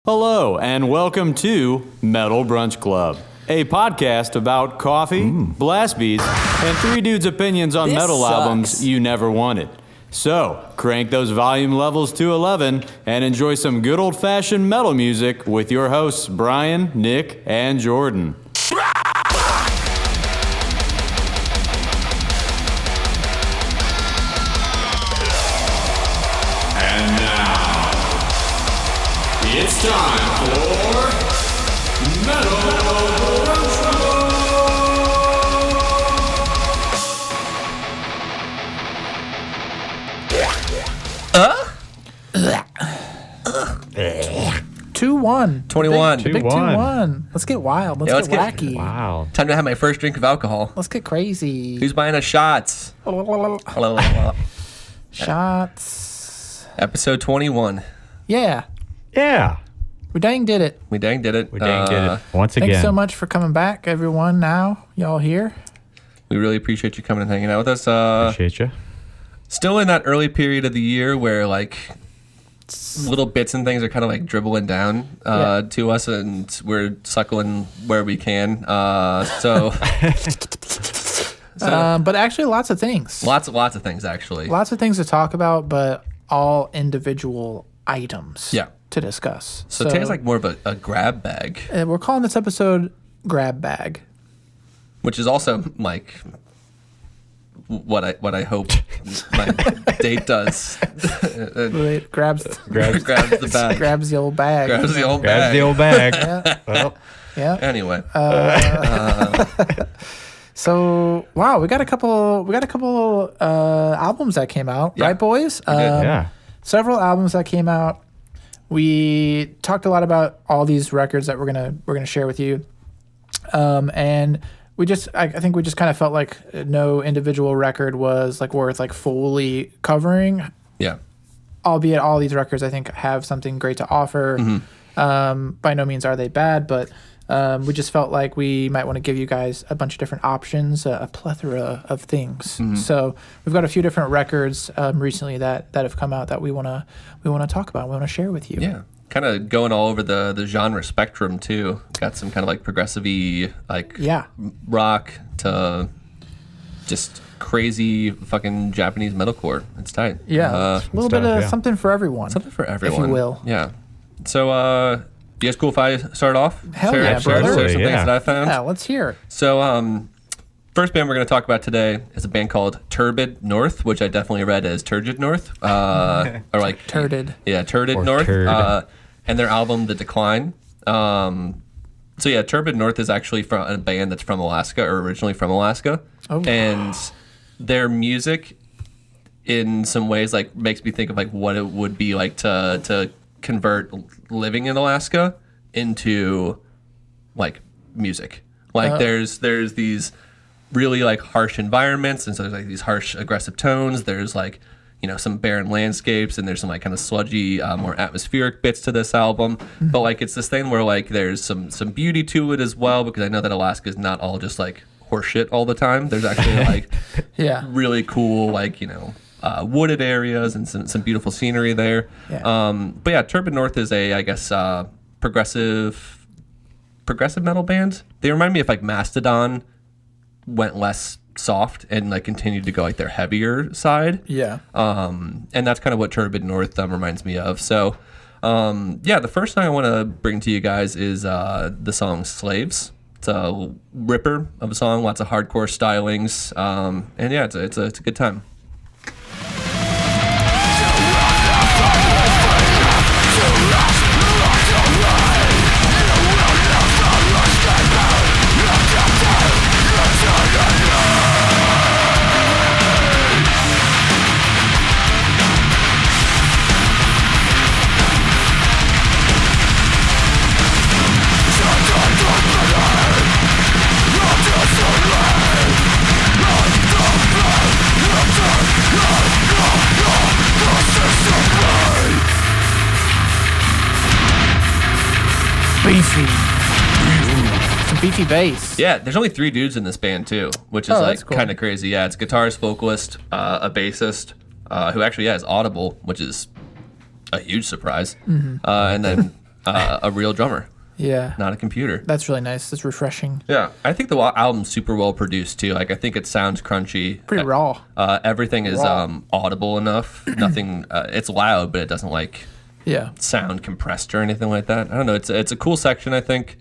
Hello, and welcome to Metal Brunch Club, a podcast about coffee, blast beats, and three dudes' opinions on metal albums you never wanted. So, crank those volume levels to 11 and enjoy some good old-fashioned metal music with your hosts, Bryan, Nick, and Jordan. And now, it's time for Metal Brunch Club. 2-1. 21. Big 2-1. Let's get wild. Let's get wacky. Wow. Time to have my first drink of alcohol. Let's get crazy. Who's buying us shots? Shots. Episode 21. Yeah. Yeah. We dang did it. We dang did it. We dang did it once again. Thanks so much for coming back, everyone. Now, y'all here. We really appreciate you coming and hanging out with us. Appreciate you. Still in that early period of the year where like little bits and things are kind of like dribbling down to us, and we're suckling where we can. But actually, lots of things. Lots of things actually. Lots of things to talk about, but all individual items. Yeah. To discuss. So today's like more of a grab bag, we're calling this episode "Grab Bag," which is also like what I hope my date does. It grabs grabs the bag. grabs the old bag. Grabs the old Grabs bag. the old bag. Yeah. Well, Yeah. Anyway. So wow, we got a couple albums that came out, right, boys? yeah. Several albums that came out. We talked a lot about all these records that we're gonna share with you, and I think we just kind of felt like no individual record was like worth like fully covering. Yeah. Albeit all these records I think have something great to offer. By no means are they bad, but we just felt like we might want to give you guys a bunch of different options, a plethora of things. So we've got a few different records recently that have come out that we want to talk about. We want to share with you. Yeah. Kind of going all over the genre spectrum too. Got some kind of like progressive-y, like rock to just crazy fucking Japanese metalcore. It's tight. Yeah. A little bit of something for everyone. Something for everyone. If you will. Yeah. So, you guys cool if I start off? Hell yeah, brother. Share some things that I found. Yeah, let's hear it. So, first band we're going to talk about today is a band called Turbid North, which I definitely read as Turgid North. Or like... Turded. Yeah, Turdid Or North. Turd. And their album, The Decline. So yeah, Turbid North is actually from a band that's from Alaska, or originally from Alaska. Oh. And their music, in some ways, like makes me think of like what it would be like to convert living in Alaska into like music. Like there's these really like harsh environments, and so there's like these harsh aggressive tones. There's like, you know, some barren landscapes, and there's some like kind of sludgy, more atmospheric bits to this album. But like it's this thing where like there's some beauty to it as well, because I know that Alaska is not all just like horseshit all the time. There's actually like really cool like, you know, wooded areas and some beautiful scenery there. Yeah. But yeah, Turbid North is a, I guess, progressive metal band. They remind me of like Mastodon went less soft and like continued to go like their heavier side. Yeah. And that's kind of what Turbid North reminds me of. So yeah, the first song I want to bring to you guys is the song Slaves. It's a ripper of a song, lots of hardcore stylings, and yeah, it's a good time. Beefy. Some beefy bass. Yeah, there's only 3 dudes in this band too, which is like cool. Kind of crazy. Yeah, it's a guitarist, vocalist, a bassist, who actually is audible, which is a huge surprise. And then a real drummer, Yeah. not a computer. That's really nice. It's refreshing. Yeah, I think the album's super well produced too. Like I think it sounds crunchy. Pretty raw. Everything is Raw. audible enough. Nothing. It's loud, but it doesn't like Yeah. sound compressed or anything like that. I don't know. It's a cool section. I think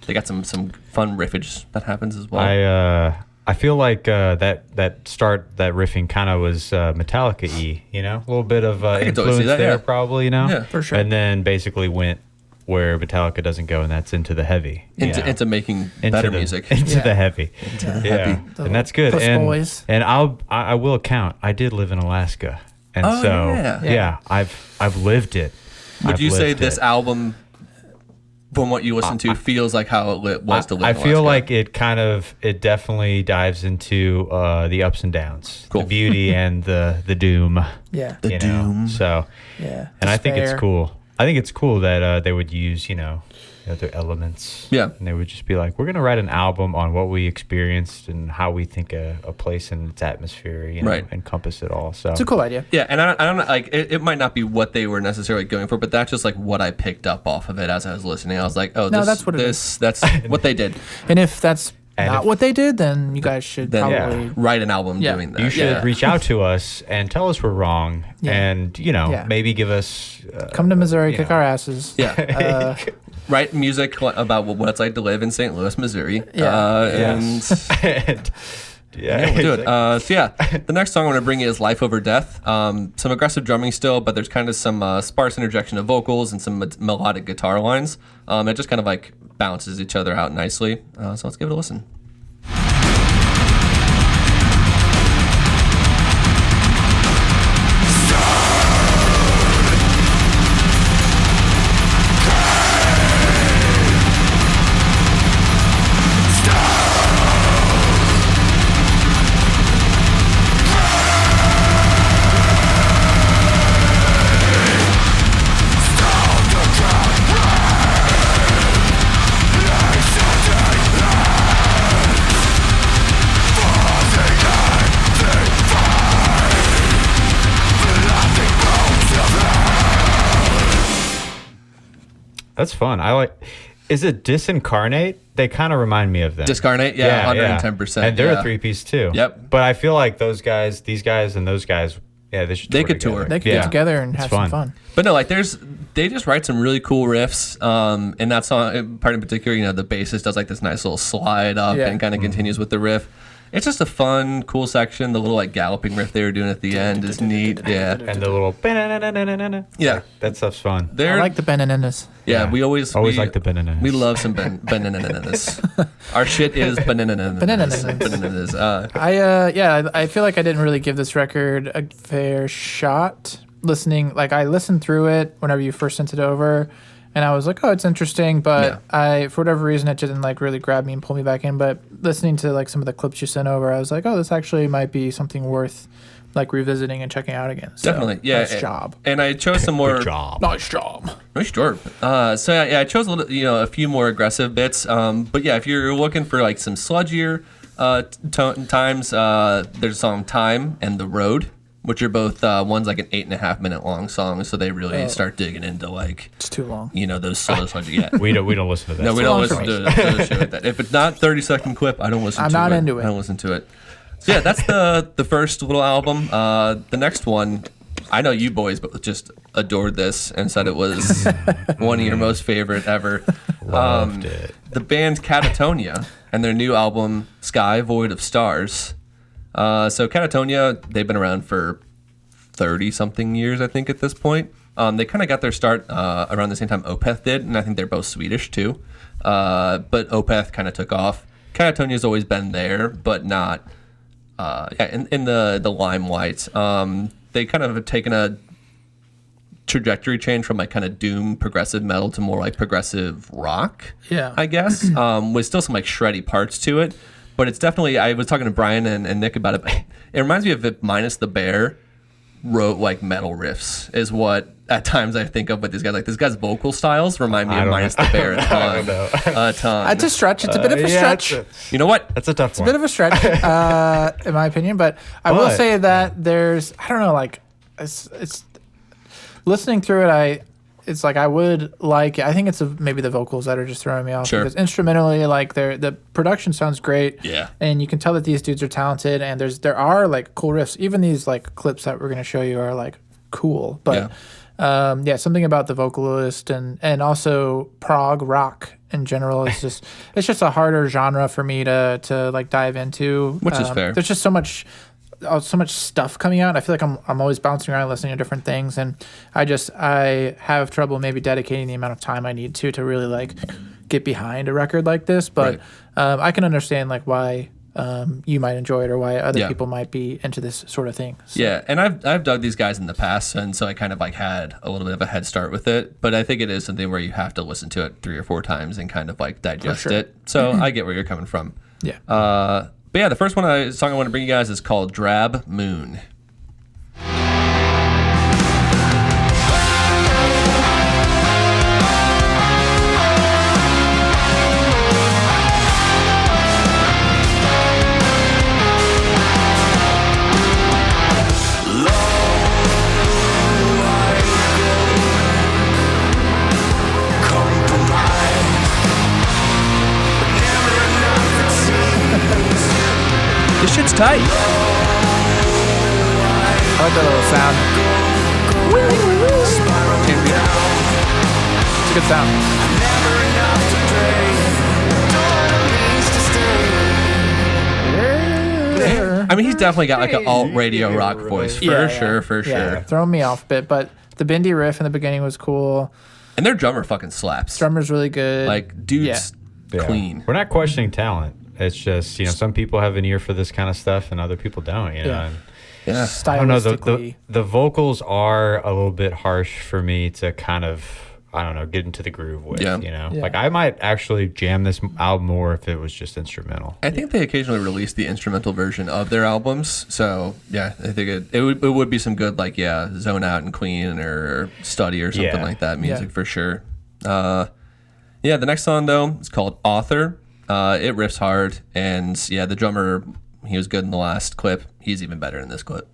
they got some fun riffage that happens as well. I feel like that riffing kind of was Metallica-y, you know, a little bit of can totally influence see that, there, yeah. probably, you know. Yeah, for sure. And then basically went where Metallica doesn't go, and that's into the heavy, you know? into making Into better the- music. into Yeah. the heavy. the Yeah, heavy. and that's good. Puss And boys. and I will account. I did live in Alaska, and Oh, so yeah. I've lived it. Would I've you say lived this it. album, from what you listen to, feels like how it was to live I in feel Alaska? like it definitely dives into the ups and downs, Cool. the beauty and the doom. Yeah. The you know? doom. So, Yeah. and I think it's Despair. cool. I think it's cool that they would use other elements. Yeah. And they would just be like, we're gonna write an album on what we experienced and how we think a place and its atmosphere, Right. encompass it all. So It's a cool idea. Yeah, and I don't know, like it might not be what they were necessarily going for, but that's just like what I picked up off of it as I was listening. I was like, oh, No, this, that's what it that's what they did. And if that's And not if- what they did, then you guys should Then probably. write an album Yeah. doing that. you should Yeah. reach out to us and tell us we're wrong, Yeah. and Yeah. maybe give us Come to Missouri, you kick know. our asses. Yeah. Write music about what it's like to live in St. Louis, Missouri. Yeah. And yeah, we'll do it. So yeah, the next song I'm going to bring you is Life Over Death. Some aggressive drumming still, but there's kind of some sparse interjection of vocals and some melodic guitar lines. It just kind of like balances each other out nicely. So let's give it a listen. That's fun. I like. Is it Disincarnate? They kind of remind me of them. Discarnate, yeah, 110%. And they're yeah. a 3-piece too. Yep. But I feel like these guys, and those guys, yeah, they should. They tour could together. tour. They could Yeah. get together and It's have some fun. But no, like they just write some really cool riffs. And that song, part in particular, the bassist does like this nice little slide up Yeah. and kind of continues with the riff. It's just a fun, cool section. The little like galloping riff they were doing at the end is neat. Yeah, And the little. yeah. That stuff's fun. They're I like the bananas. yeah. Yeah. We always Like the bananas. We love some bananas. Our shit is bananas. Bananas. Bananas. I feel like I didn't really give this record a fair shot. I listened through it whenever you first sent it over, and I was like, oh, it's interesting, but for whatever reason, it didn't like really grab me and pull me back in. But listening to like some of the clips you sent over, I was like, oh, this actually might be something worth like revisiting and checking out again. So, Definitely, yeah. Nice job. And I chose some more. Good job. Nice job. Nice job. So yeah, I chose a little, a few more aggressive bits. But yeah, if you're looking for like some sludgier times, there's a song "Time" and "The Road," which are both one's like an 8.5 minute long song, so they really start digging into like It's too long. those slow sludgy. Yeah. We don't listen to that. No, we long don't for listen to shit like that. If it's not 30-second clip, I don't listen I'm to it. not into it. I don't listen to it. So yeah, that's the first little album. The next one, I know you boys, but just adored this and said it was one of your most favorite ever. Loved it. The band Katatonia and their new album Sky Void of Stars. So Katatonia, they've been around for 30-something years, I think, at this point. They kind of got their start around the same time Opeth did, and I think they're both Swedish too. But Opeth kind of took off. Katatonia's always been there, but not in the limelight. They kind of have taken a trajectory change from like kind of doom progressive metal to more like progressive rock. Yeah. I guess with still some like shreddy parts to it, but it's definitely. I was talking to Bryan and Nick about it. But it reminds me of if Minus the Bear wrote like metal riffs is what at times I think of with these guys. Like this guy's vocal styles remind me of Minus the Bear a ton. A ton. It's a stretch. It's a bit of a stretch. You know what? That's a tough one. Bit of a stretch, in my opinion. But I will say that there's, I don't know, like it's listening through it. it's like I would like. I think it's maybe the vocals that are just throwing me off. Sure. Because instrumentally, like the production sounds great. Yeah. And you can tell that these dudes are talented, and there are like cool riffs. Even these like clips that we're gonna show you are like cool. But something about the vocalist and also prog rock in general is just it's just a harder genre for me to like dive into. Which is fair. There's just so much stuff coming out. I feel like I'm always bouncing around listening to different things, and I have trouble maybe dedicating the amount of time I need to really like get behind a record like this. But I can understand like why you might enjoy it or why other people might be into this sort of thing. So. Yeah, and I've dug these guys in the past, and so I kind of like had a little bit of a head start with it. But I think it is something where you have to listen to it 3 or 4 times and kind of like digest it. So I get where you're coming from. Yeah. But yeah, the first song I want to bring you guys is called Drab Moon. This shit's tight. I like that little sound. It's a good sound. I mean, he's definitely got like an alt radio rock voice for sure. Yeah, throwing me off a bit, but the bendy riff in the beginning was cool. And their drummer fucking slaps. Drummer's really good. Like, dude's clean. We're not questioning talent. It's just, some people have an ear for this kind of stuff and other people don't, you know. Yeah. And Yeah. I don't know, Stylistically. the vocals are a little bit harsh for me to kind of, I don't know, get into the groove with, Yeah. Yeah. Like, I might actually jam this album more if it was just instrumental. I think they occasionally release the instrumental version of their albums. So, yeah, I think it would be some good, like, Zone Out and Clean or Study or something like that music for sure. The next song, though, is called Author. It riffs hard, and the drummer, he was good in the last clip. He's even better in this clip.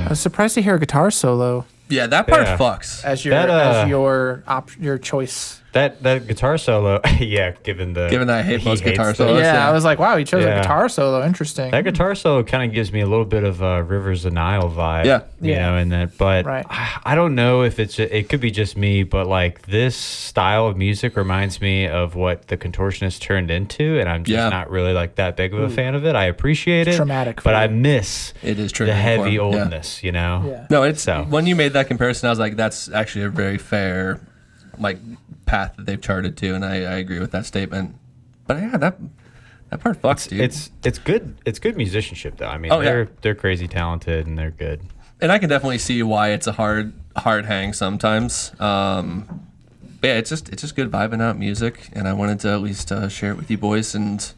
I was surprised to hear a guitar solo Yeah, that part fucks. as your your choice. That guitar solo, given that I hate he most hates guitar those. solos. Yeah, I was like, wow, he chose a Yeah. guitar solo. Interesting. That guitar solo kind of gives me a little bit of a Rivers of Nile vibe. Yeah. You know, in that, but Right. I don't know if it could be just me, but like this style of music reminds me of what the Contortionist turned into, and I'm just not really like that big of a fan of it. I appreciate it, traumatic for but I you. miss It is the triggering for heavy him, oldness, you know? Yeah. No, it's So. when you made that comparison, I was like, that's actually a very fair like path that they've charted to, and I agree with that statement. But yeah, that part fucks, dude. It's good musicianship though. I mean, Oh, yeah. they're crazy talented and they're good. And I can definitely see why it's a hard hang sometimes. But yeah, it's just good vibing out music, and I wanted to at least share it with you boys and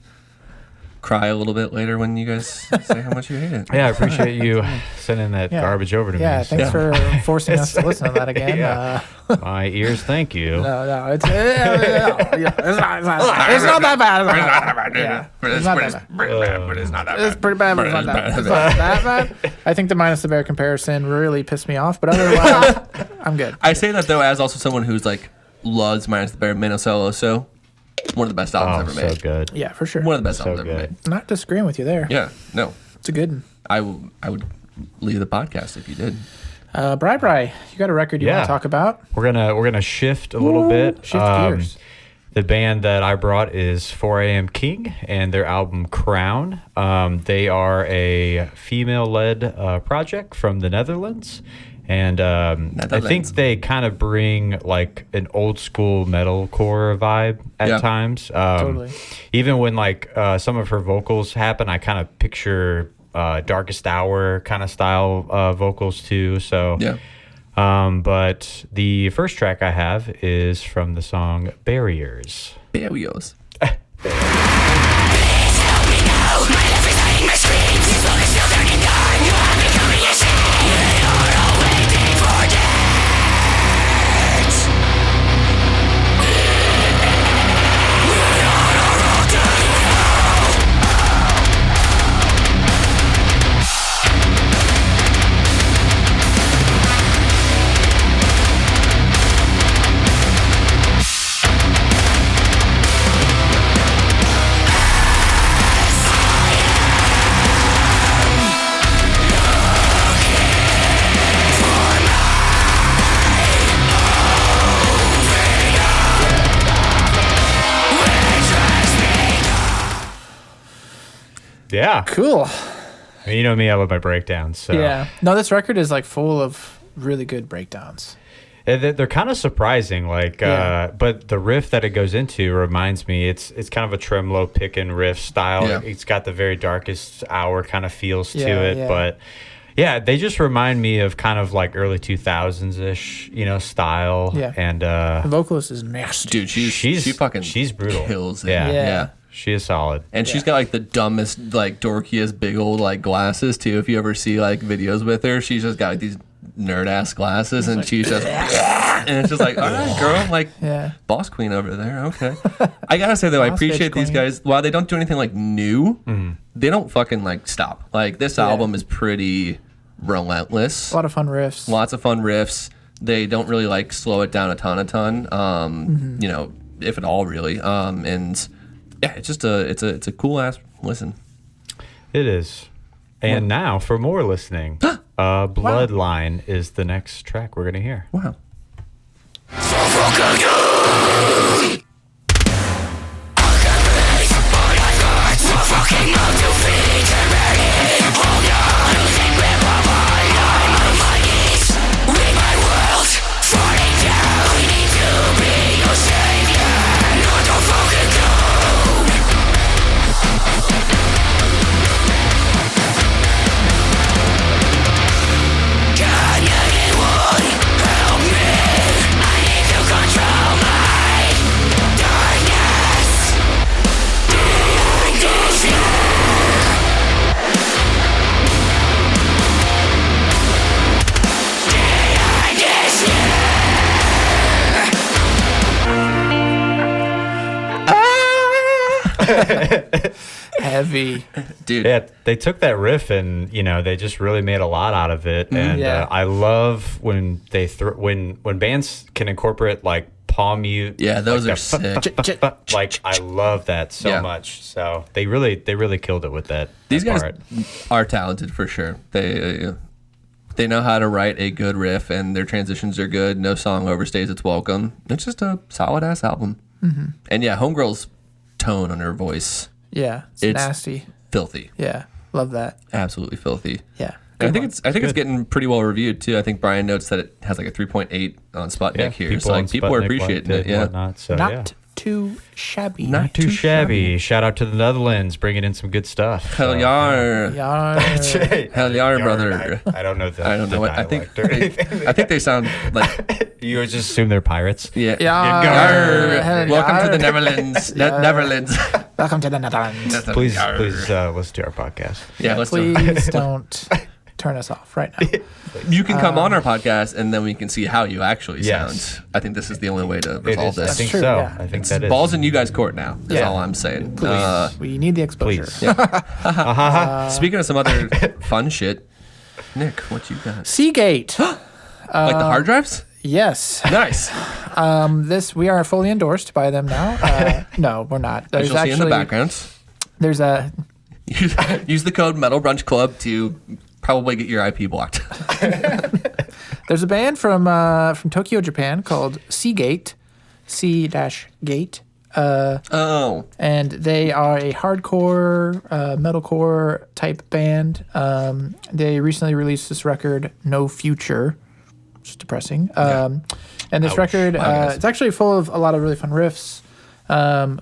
cry a little bit later when you guys say how much you hate it. Yeah, I appreciate you sending that Yeah. garbage over to me. Yeah, thanks for forcing us to listen to that again. Yeah. My ears, thank you. No, it's not that bad. Yeah, it's not that bad. But it's not that It's pretty bad, but it's not that bad. It's not that bad. I think the Minus the Bear comparison really pissed me off, but otherwise, I'm good. I say that though as also someone who's like loves Minus the Bear Minnesota, so one of the best albums ever so made. good. Yeah, for sure. One of the best So albums ever good. made. Not disagreeing with you there. Yeah, no. It's a good one. I would leave the podcast if you did. Bri, you got a record you want Yeah. to talk about? We're gonna shift a little bit. Shift gears. The band that I brought is 4 AM King and their album Crown. They are a female-led project from the Netherlands. And I think they kind of bring like an old school metalcore vibe at times. Totally. Even when like some of her vocals happen, I kind of picture Darkest Hour kind of style vocals too. So but the first track I have is from the song Barriers. Barriers. Yeah. Cool. I mean, you know me, I love my breakdowns. So. Yeah. No, this record is like full of really good breakdowns. They're kind of surprising, like, but the riff that it goes into reminds me, it's kind of a tremolo pick and riff style. Yeah. It's got the very Darkest Hour kind of feels to Yeah, it, yeah. but yeah, they just remind me of kind of like early 2000s-ish, style. Yeah. And The vocalist is nasty. Dude, she's brutal. kills it. Yeah. Yeah. She is solid. And she's got like the dumbest, like dorkiest, big old like glasses too. If you ever see like videos with her, she's just got like these nerd ass glasses, and she's just, and it's just like, all right, girl, like boss queen over there. Okay, I gotta say though, I Boss appreciate bitch these queen. guys. While they don't do anything like new, they don't fucking like stop. Like this album is pretty relentless. A lot of fun riffs. Lots of fun riffs. They don't really like slow it down a ton. If at all, really. And yeah, it's just it's a cool ass listen. It is. And now, for more listening, Bloodline is the next track we're going to hear. Wow. Heavy. Dude. Yeah, they took that riff and they just really made a lot out of it. And I love when they when bands can incorporate like palm mute. Yeah, those like are sick. Like I love that so much. So they really killed it with that. These guys part. are talented for sure. They know how to write a good riff, and their transitions are good. No song overstays its welcome. It's just a solid ass album. Mm-hmm. And yeah, Homegirl's tone on her voice. Yeah, it's nasty. Filthy. Yeah, love that. Absolutely filthy. Yeah. And I think it's getting pretty well reviewed too. I think Bryan notes that it has like a 3.8 on Sputnik here. So like people are appreciating it. Yeah. Whatnot, so, Not too shabby. Not too shabby. Shout out to the Netherlands, bringing in some good stuff. Hell yar. Yeah. Hell yar, brother. I don't know that. I don't know what I think. I think they sound like you would just assume they're pirates. yeah. Yar. Hell Welcome to yar. the Netherlands. Netherlands. Welcome to the Netherlands. Please listen to our podcast. Yeah, let's do Please don't turn us off right now. You can come on our podcast, and then we can see how you actually Yes. sound. I think this is the only way to It resolve is, I this. think true, so. yeah. I think that is. Balls in you guys' court now. Is Yeah. all I'm saying. Please. We need the exposure. Please. Speaking of some other fun shit, Nick, what you got? Seagate. Like the hard drives? Yes. Nice. We are fully endorsed by them now. No, we're not. As you'll see in the background. There's a Use the code Metal Brunch Club to probably get your IP blocked. There's a band from Tokyo, Japan called Seagate, C-Gate. And they are a hardcore, metalcore type band. They recently released this record, No Future, which is depressing. And this record, it's actually full of a lot of really fun riffs. A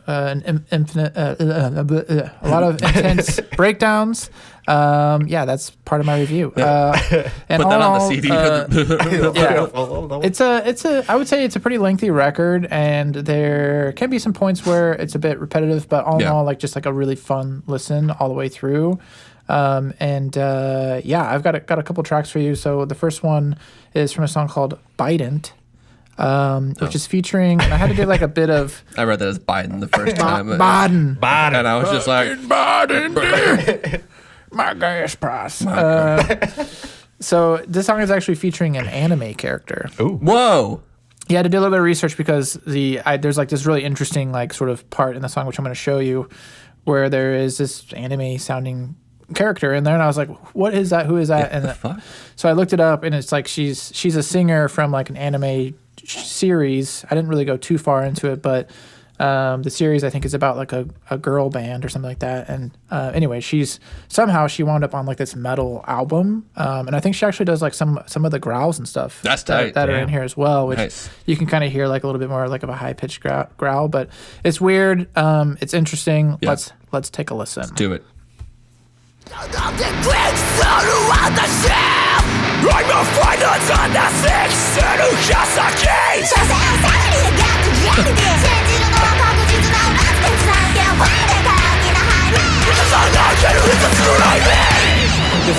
lot of intense breakdowns. That's part of my review. And put that on the CD. I would say it's a pretty lengthy record, and there can be some points where it's a bit repetitive, but all in all, like just like a really fun listen all the way through. I've got a couple tracks for you. So the first one is from a song called Bident. Which is featuring, and I had to do like a bit of. I read that as Biden the first time. Biden. And I was just like, Biden. My gas price. So this song is actually featuring an anime character. Ooh. whoa. Yeah, I had to do a little bit of research because there's like this really interesting like sort of part in the song which I'm going to show you, where there is this anime sounding character in there, and I was like, what is that? Who is that? And fuck? So I looked it up, and it's like she's a singer from like an anime series. I didn't really go too far into it, but the series I think is about like a girl band or something like that. And anyway, she wound up on like this metal album, and I think she actually does like some of the growls and stuff. That's tight. that are in here as well, which you can kind of hear like a little bit more like of a high pitched growl, but it's weird. It's interesting. Yeah. Let's take a listen. Let's do it. I'm a final on the six to Kazaki. This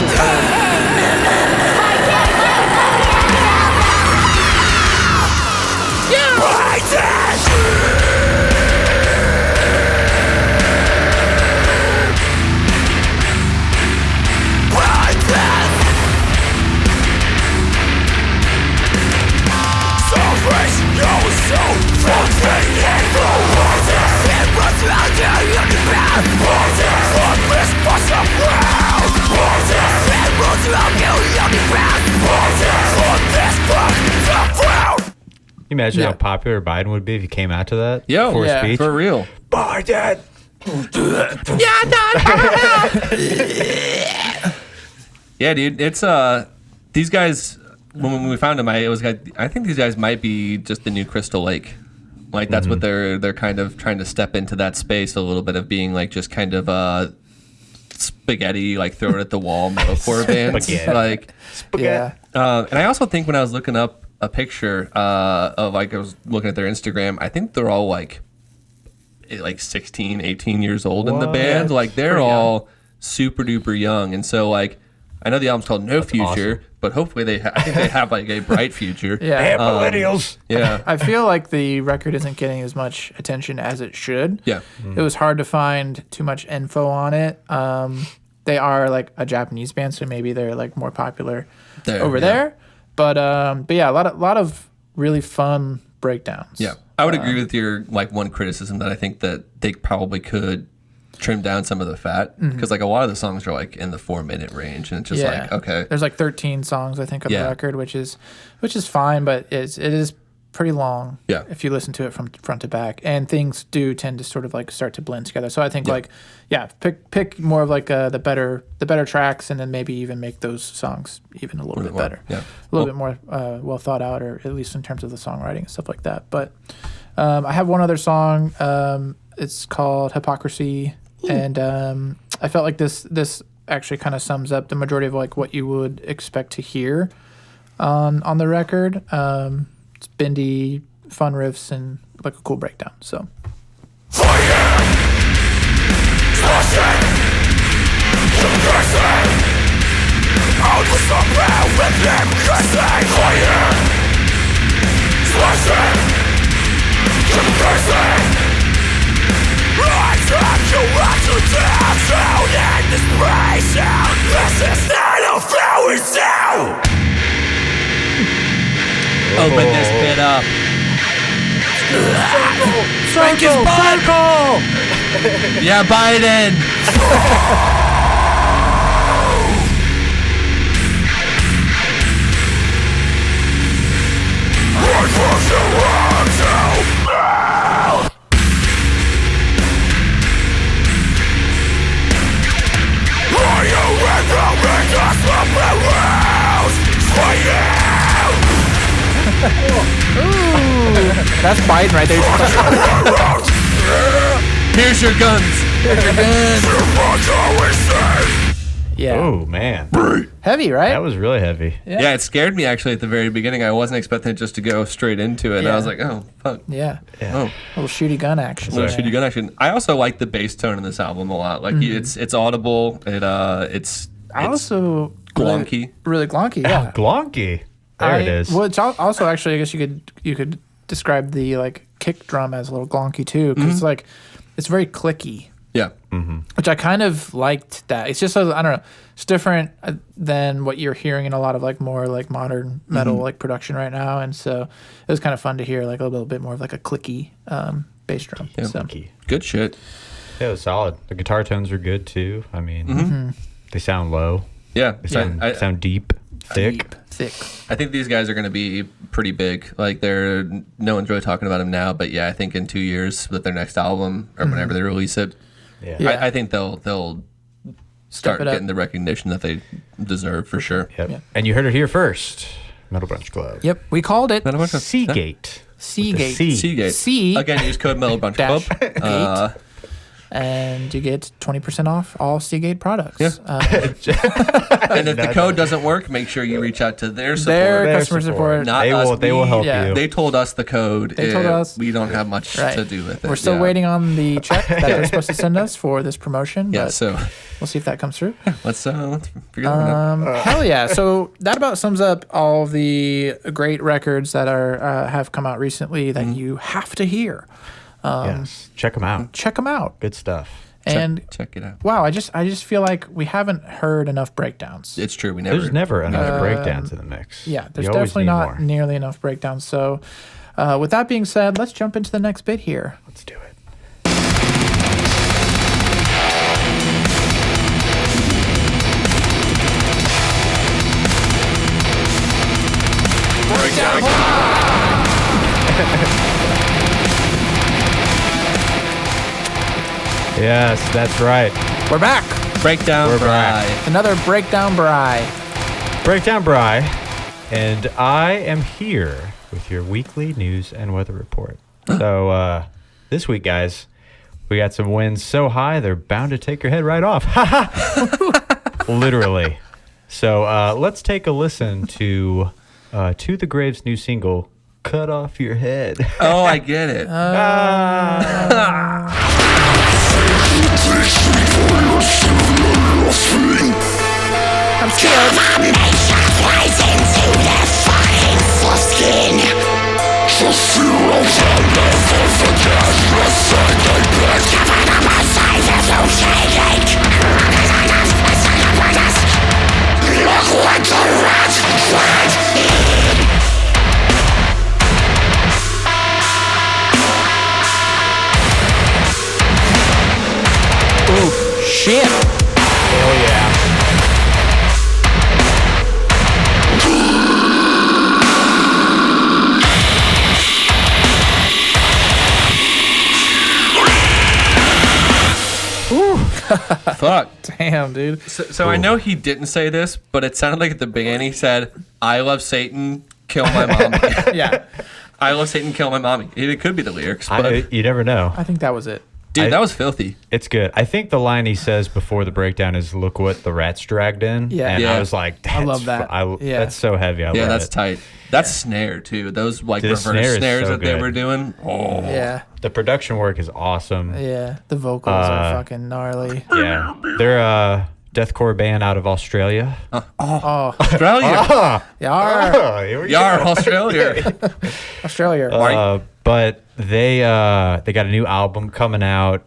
is You imagine how popular Biden would be if he came out to that Yo, for speech? for real. Biden! Yeah, dude. It's these guys. When we found them, I think these guys might be just the new Crystal Lake. Like that's what they're kind of trying to step into that space a little bit of being like just kind of spaghetti, like throw it at the wall metalcore bands. Like yeah. And I also think when I was looking up a picture of like I was looking at their Instagram, I think they're all like 16, 18 years old in the band. Like they're all super duper young, and so like I know the album's called No Future, but hopefully I think they have like a bright future. Yeah. Millennials. Yeah. I feel like the record isn't getting as much attention as it should. Yeah. It was hard to find too much info on it. They are like a Japanese band, so maybe they're like more popular over there. But yeah, a lot of really fun breakdowns. Yeah. I would agree with your like one criticism that I think that they probably could trim down some of the fat because like a lot of the songs are like in the 4-minute range, and it's just like okay. There's like 13 songs I think on the record, which is fine, but it is pretty long. Yeah. If you listen to it from front to back, and things do tend to sort of like start to blend together. So I think pick more of like the better tracks, and then maybe even make those songs even a little bit better. Yeah. A little bit more well thought out, or at least in terms of the songwriting and stuff like that. But I have one other song. It's called Hypocrisy. And I felt like this actually kind of sums up the majority of like what you would expect to hear on the record. It's bendy, fun riffs, and like a cool breakdown. So. I track you up to death zone in this place out. This is not a flower sound. Open this bit up. Circle! Yeah, Biden. That's Biden right there. Here's your guns. Yeah. Oh man, Heavy, right? that was really heavy. Yeah, it scared me actually at the very beginning. I wasn't expecting it just to go straight into it. And I was like, oh, fuck. Yeah. Oh, Little shooty gun action. little there. shooty gun action. I also like the bass tone in this album a lot. Like it's audible. It's I also glonky. Really glonky, yeah. Glonky. There it is. Well, it's also actually, I guess you could describe the like kick drum as a little glonky too, because like it's very clicky, Yeah. which I kind of liked. That it's just I don't know, it's different than what you're hearing in a lot of like more like modern metal like production right now, and so it was kind of fun to hear like a little bit more of like a clicky bass drum. Yeah. So. Clicky. Good shit. Yeah, it was solid. The guitar tones are good too. I mean, they sound low. Yeah. They sound deep, thick. Thick. I think these guys are going to be pretty big. Like no one's really talking about them now, but yeah, I think in 2 years with their next album or whenever they release it, Yeah. I think they'll start it up. getting the recognition that they deserve for sure. Yep. Yeah. And you heard it here first. Metal Brunch Club. Yep, we called it. Seagate. Seagate. C. Seagate. C. Again, use code Metal Brunch Dash Club. And you get 20% off all Seagate products. Yeah. And if the code doesn't work, make sure you reach out to their support. Their Their customer support. Not They us. will. They will help Yeah. you. They told us the code. They told us. We don't have much Right. to do with it. We're still Yeah. waiting on the check that they're supposed to send us for this promotion. Yeah, but so we'll see if that comes through. let's figure that out. Hell yeah! So that about sums up all of the great records that are have come out recently that you have to hear. Yes. Check them out. Check them out. Good stuff. And Check it out. wow, I just feel like we haven't heard enough breakdowns. It's true. We never. There's never enough breakdowns in the mix. Yeah, there's You always definitely need not more. nearly enough breakdowns. So, with that being said, let's jump into the next bit here. Let's do it. Yes, that's right. We're back. Breakdown. We're back. Bri. Another breakdown, Bri. Breakdown Bry, and I am here with your weekly news and weather report. So this week, guys, we got some winds so high they're bound to take your head right off. Literally. So let's take a listen to the Graves' new single, "Cut Off Your Head." Oh, I get it. I'm scared. Shit. Hell yeah. Fuck. Damn, dude. So I know he didn't say this, but it sounded like at the beginning he said, "I love Satan, kill my mommy." Yeah, I love Satan, kill my mommy. It could be the lyrics, but You never know. I think that was it. dude, that was filthy. It's good. I think the line he says before the breakdown is, "Look what the rats dragged in." Yeah. And Yeah. I was like, I love that. Yeah. That's so heavy. I Yeah, love that's it. tight. That's snare too. Those like The reverse snare is snares so that they good. were doing. Oh, Yeah, The production work is awesome. yeah. The vocals are fucking gnarly. Yeah. They're a deathcore band out of Australia. Oh, Australia. Yar, Here we Yar, Australia. Australia. But they got a new album coming out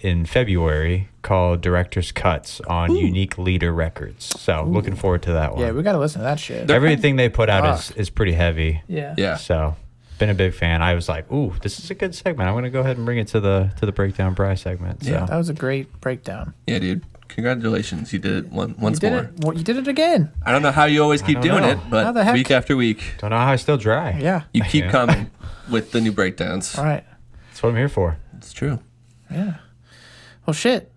in February called Director's Cuts on Unique Leader Records. So looking forward to that one. Yeah, we gotta listen to that shit. Everything they put out is pretty heavy. Yeah. Yeah. So been a big fan. I was like, ooh, this is a good segment. I'm gonna go ahead and bring it to the Breakdown Bry segment. So Yeah, that was a great breakdown. Yeah, dude. Congratulations. You did it once You did more. it. Well, you did it again. I don't know how you always keep don't doing know. it, How but the heck? week after week, don't know how I still dry. Yeah. you keep Yeah. coming with the new breakdowns. All right. That's what I'm here for. It's true. Yeah. Well, shit.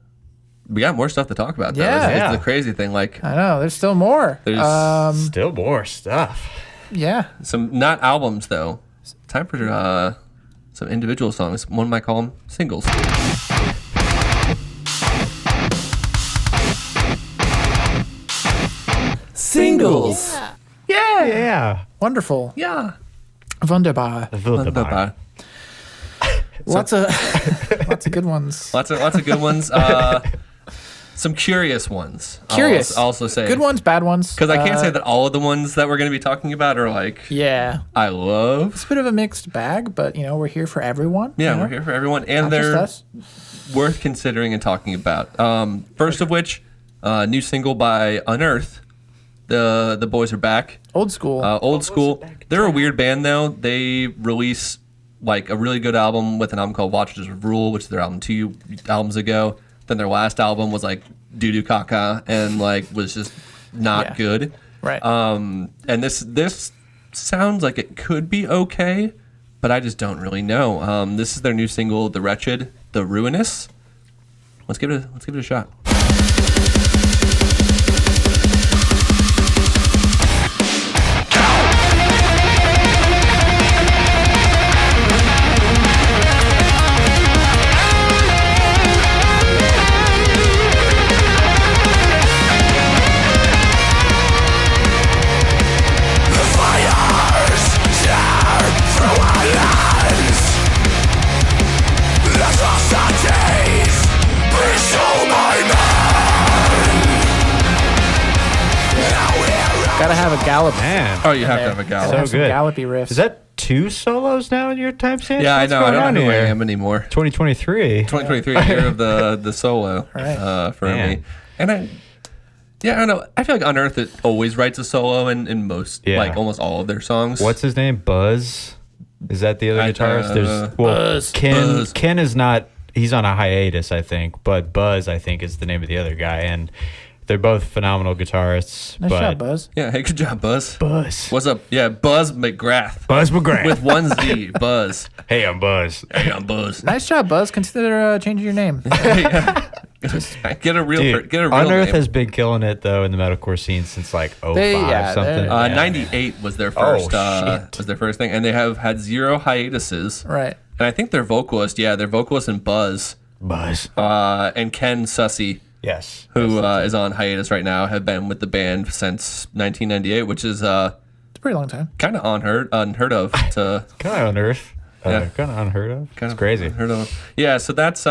We got more stuff to talk about, though. Yeah. It's Yeah. the crazy thing. Like, I know. There's still more. There's- Still more stuff. Yeah. Some not albums though. Time for some individual songs. One might call them singles. Singles. Yeah. Wonderful. Yeah. Wunderbar. Wunderbar. Lots of good ones. Lots of good ones. Some curious ones. Curious. I'll also say Good ones, bad ones. because I can't say that all of the ones that we're going to be talking about are like Yeah. I love. It's a bit of a mixed bag, but we're here for everyone. Yeah, you know? we're here for everyone, and Not they're just us. worth considering and talking about. First of which, new single by Unearth. The boys are back. Old school. Old school. They're a weird band though. They release like a really good album with an album called Watchers of Rule, which is their album 2 albums ago. Then their last album was like Doo Doo Caca and like was just not good. Right. And this sounds like it could be okay, but I just don't really know. This is their new single, The Wretched, The Ruinous. Let's give it a shot. Gotta have a gallop. Man. Oh, you have to have a Gotta gallop. have So some good. gallopy riffs. Is that 2 solos now in your timestamp? Yeah, I What's know. I going don't on know who I here? am anymore. 2023. 2023 year of the solo Right. for Man. me. And I don't know. I feel like Unearth it always writes a solo in most, Yeah. like almost all of their songs. What's his name? Buzz? Is that the other guitarist? There's Buzz. Buzz. Ken is not. He's on a hiatus, I think. But Buzz, I think, is the name of the other guy, and they're both phenomenal guitarists. Nice but job, Buzz. Yeah, hey, good job, Buzz. Buzz. What's up? Yeah, Buzz McGrath. Buzz McGrath. With one Z, Buzz. Hey, I'm Buzz. Hey, I'm Buzz. Nice job, Buzz. Consider changing your name. Get a real Dude, Unearth Unearth name. has been killing it though in the metalcore scene since like 05 yeah, something. they're- Yeah. 98 was their first shit. was their first thing, and they have had 0 hiatuses. Right. And I think their vocalist, their vocalist and Buzz, Buzz. and Ken Sussy, Yes. who is on hiatus right now, have been with the band since 1998, which is It's a pretty long time. kind of unheard of to Kind of Unearth. Yeah. Kind of unheard of. kind It's of crazy. unheard of. Yeah, so that's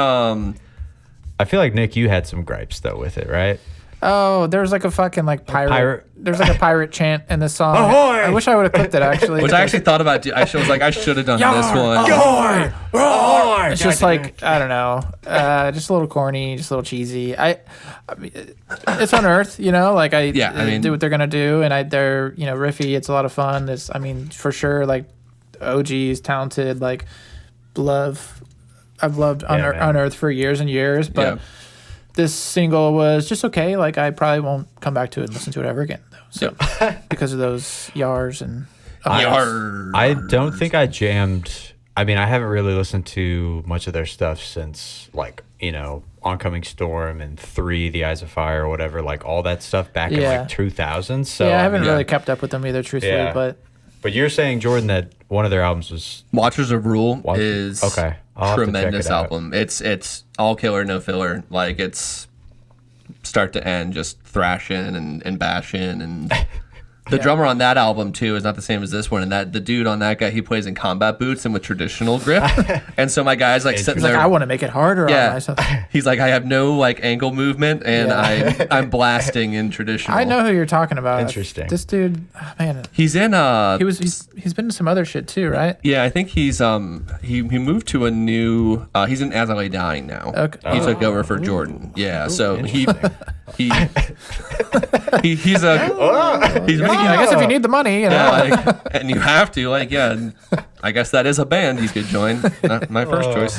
I feel like Nick, you had some gripes though with it, right? Oh, there's like a fucking like pirate. There's like a pirate chant in this song. Ahoy! I wish I would have clipped it actually. which I actually thought about. I was like, I should have done this one. It's just like I don't know, just a little corny, just a little cheesy. I mean, it's Unearth, like I mean- do what they're gonna do, and they're riffy. It's a lot of fun. It's for sure like OGs, talented. Like I've loved man. Unearth for years and years, but Yeah. this single was just okay. Like I probably won't come back to it and listen to it ever again though. So because of those yars and Yarr. I don't think I jammed. I mean, I haven't really listened to much of their stuff since, like, Oncoming Storm and 3, The Eyes of Fire, or whatever, like all that stuff back in Yeah. like 2000. So I haven't yeah. really kept up with them either, truthfully. Yeah. But But you're saying, Jordan, that one of their albums was Watchers of Rule Watch- is okay. I'll have to check tremendous it out. album. It's all killer, no filler. Like it's start to end, just thrashing and bashing. And the drummer on that album too is not the same as this one. And that the dude on that guy, he plays in combat boots and with traditional grip. And so my guy's like sitting he's like, there. I want to make it harder on yeah, myself. he's like, I have no like ankle movement, and Yeah. I'm blasting in traditional. I know who you're talking about. Interesting. This dude, man, He's in he's been in some other shit too, right? Yeah, I think he's he moved to a new he's in As I Lay Dying now. Okay. He took over for Jordan. Yeah, so he's he's I guess if you need the money, and you have to I guess that is a band you could join. Not my first choice.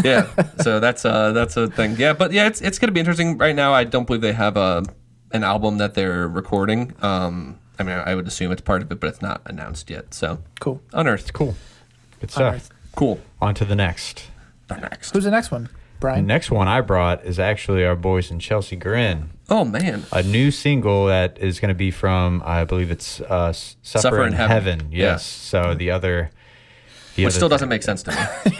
Yeah. So that's a thing. Yeah, but yeah, it's gonna be interesting. Right now, I don't believe they have an album that they're recording. I mean, I would assume it's part of it, but it's not announced yet. So cool. Unearth. cool. Good stuff. Unearth. Cool. On to the next. Next. Who's the next one? The Bryan. next one I brought is actually our boys in Chelsea Grin. Oh man. a new single that is going to be from, I believe it's Suffer in Heaven. Yes. Yeah. So the other. Which still doesn't make sense to me.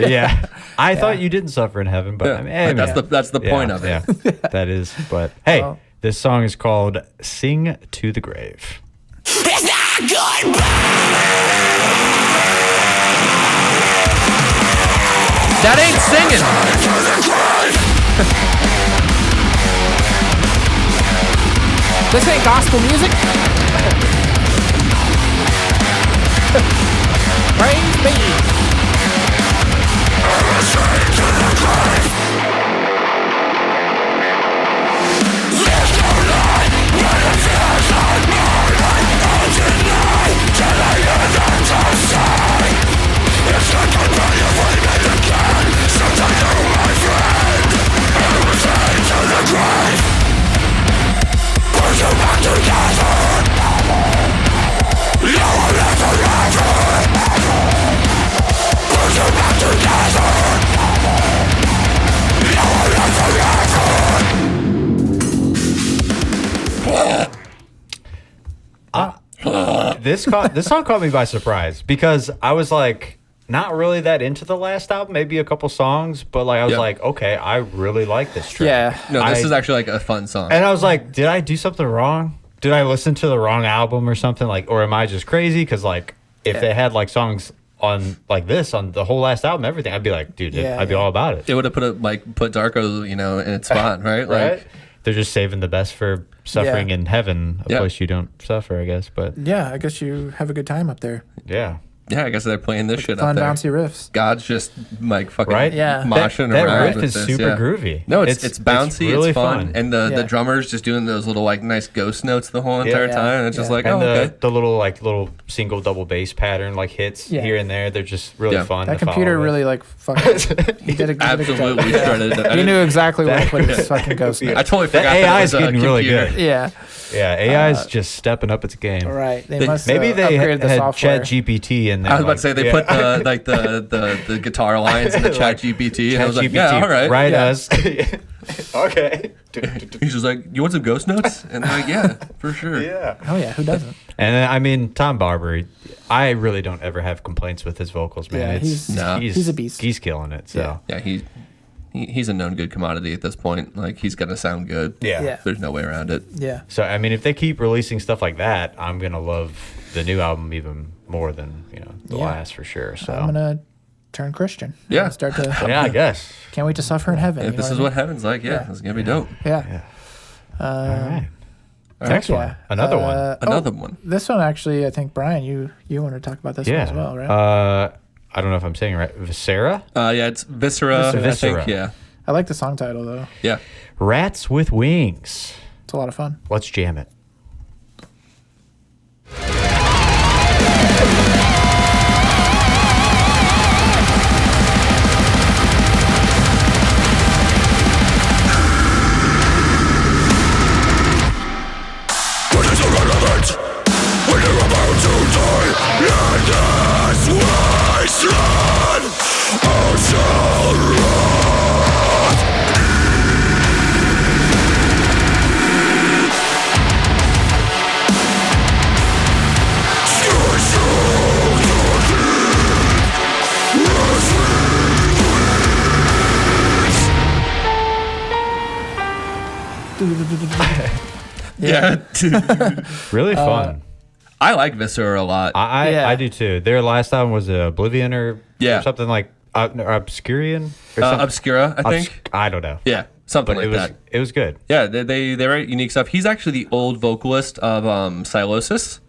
Yeah. I thought you didn't suffer in heaven, but I mean, hey, that's the point of it. Yeah, that is. But hey, Well. this song is called Sing to the Grave. It's not good. That ain't singing. This ain't gospel music. Praise me. This song caught me by surprise because I was like not really that into the last album, maybe a couple songs, but like I was like, okay, I really like this track. Yeah. No, this is actually like a fun song. And I was like, did I do something wrong? Did I listen to the wrong album or something? Like, or am I just crazy? Because like, if they had like songs on like this on the whole last album, everything, I'd be like, dude, I'd be all about it. It would have put Darko, in its spot, right? Right? They're just saving the best for suffering in heaven, a Yeah. place you don't suffer, I guess. But Yeah, I guess you have a good time up there. yeah. Yeah, I guess they're playing this shit Fun, up there. bouncy riffs. God's just like fucking Right? Yeah. moshing That around. riff with is this, super yeah. groovy. No, it's bouncy, really it's fun. And the Yeah. drummer's just doing those little like nice ghost notes the whole entire Yeah. time. And it's just Yeah. like, And okay. the little single double bass pattern like hits Yeah. here and there. They're just really Yeah. fun. That to computer follow with. really like fucking. He did a good Absolutely job. shredded it. He knew exactly where to put his fucking ghost. I totally That forgot AI that is was a getting really computer. good. Yeah, Yeah, AI is just stepping up its game. right. They must Maybe they upgraded the had software. Chat GPT in there. I was about to say they put the guitar lines in the chat GPT, and I was like, yeah, all right. Write Yeah. us. Okay. He's just like, you want some ghost notes? And I'm like, yeah, for sure. Yeah. Oh yeah, who doesn't? And then, I mean, Tom Barber, I really don't ever have complaints with his vocals, man. Yeah, It's- he's a beast. He's killing it. So Yeah, he's a known good commodity at this point. Like, he's gonna sound good. Yeah. There's no way around it. Yeah. So I mean, if they keep releasing stuff like that, I'm gonna love the new album even more than the Yeah. last for sure. So I'm gonna turn Christian. Yeah. Start to. yeah, I guess. Can't wait to suffer in heaven. If you this know is what heaven's like, yeah, it's gonna be dope. Yeah. All right. Heck Next one, yeah. another one. Another one. This one actually, I think Brian, you want to talk about this one Yeah. as well, right? I don't know if I'm saying it right. Viscera, Yeah, it's Viscera. I Viscera. think. Yeah. I like the song title though. Yeah. Rats with Wings. It's a lot of fun. Let's jam it. What is irrelevant when you're about to die in this wasteland of rot? Yeah. Really fun. I like Viscera a lot. Yeah. I do too. Their last album was Oblivion or something like Obscurian or something. Obscura, I think. I don't know. Yeah. Something But like it was that. it was good. Yeah, they write unique stuff. He's actually the old vocalist of Silosis.